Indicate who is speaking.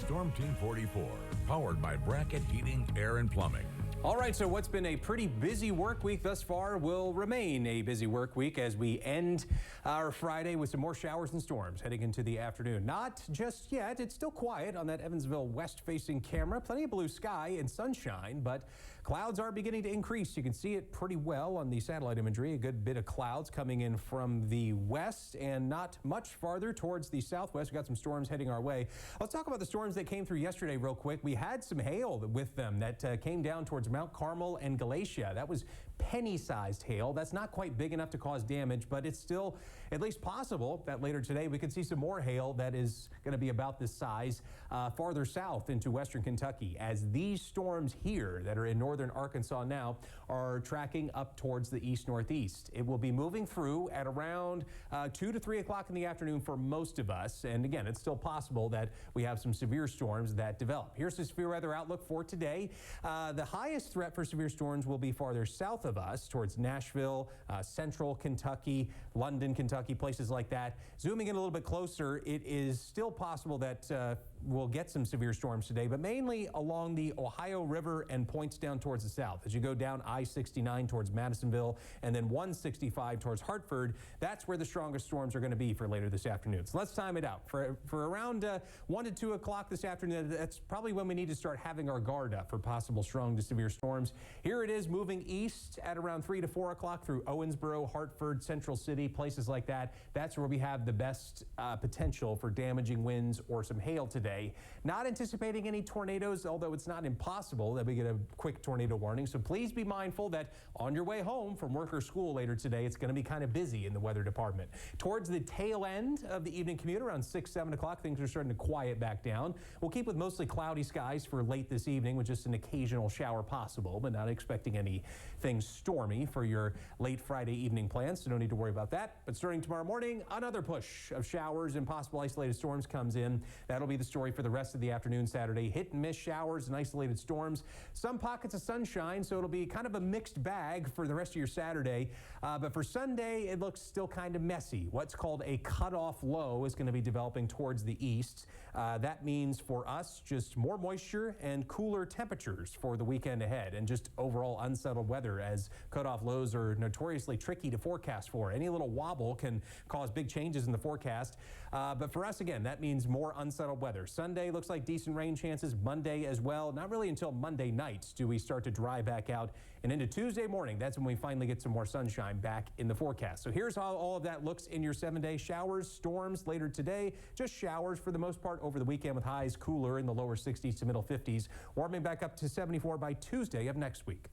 Speaker 1: Storm Team 44, powered by Bracket Heating, Air, and Plumbing.
Speaker 2: All right, so what's been a pretty busy work week thus far will remain a busy work week as we end our Friday with some more showers and storms heading into the afternoon. Not just yet. It's still quiet on that Evansville west-facing camera. Plenty of blue sky and sunshine, but clouds are beginning to increase. You can see it pretty well on the satellite imagery. A good bit of clouds coming in from the west and not much farther towards the southwest. We've got some storms heading our way. Let's talk about the storms that came through yesterday real quick. We had some hail with them that came down towards Mount Carmel and Galatia. That was penny-sized hail. That's not quite big enough to cause damage, but it's still at least possible that later today we could see some more hail that is going to be about this size farther south into western Kentucky, as these storms here that are in northern Arkansas now are tracking up towards the east-northeast. It will be moving through at around 2 to 3 o'clock in the afternoon for most of us. And again, it's still possible that we have some severe storms that develop. Here's the severe weather outlook for today. The highest threat for severe storms will be farther south of us towards Nashville, central Kentucky, London, Kentucky, places like that. Zooming in a little bit closer, it is still possible that we'll get some severe storms today, but mainly along the Ohio River and points down towards the south. As you go down I-69 towards Madisonville and then 165 towards Hartford, that's where the strongest storms are going to be for later this afternoon. So let's time it out. For around 1 to 2 o'clock this afternoon, that's probably when we need to start having our guard up for possible strong to severe storms. Here it is moving east at around 3 to 4 o'clock through Owensboro, Hartford, Central City, places like that. That's where we have the best potential for damaging winds or some hail today. Not anticipating any tornadoes, although it's not impossible that we get a quick tornado warning. So please be mindful that on your way home from work or school later today, it's going to be kind of busy in the weather department. Towards the tail end of the evening commute, around 6, 7 o'clock, things are starting to quiet back down. We'll keep with mostly cloudy skies for late this evening with just an occasional shower possible, but not expecting anything stormy for your late Friday evening plans, so no need to worry about that. But starting tomorrow morning, another push of showers and possible isolated storms comes in. That'll be the story for the rest of the afternoon Saturday. Hit and miss showers and isolated storms. Some pockets of sunshine, so it'll be kind of a mixed bag for the rest of your Saturday. But for Sunday, it looks still kind of messy. What's called a cutoff low is going to be developing towards the east. That means for us just more moisture and cooler temperatures for the weekend ahead, and just overall unsettled weather, as cutoff lows are notoriously tricky to forecast for. Any little wobble can cause big changes in the forecast. But for us, again, that means more unsettled weather. Sunday looks like decent rain chances. Monday as well. Not really until Monday night do we start to dry back out. And into Tuesday morning, that's when we finally get some more sunshine back in the forecast. So here's how all of that looks in your 7-day. Showers, storms later today. Just showers for the most part over the weekend, with highs cooler in the lower 60s to middle 50s. Warming back up to 74 by Tuesday of next week.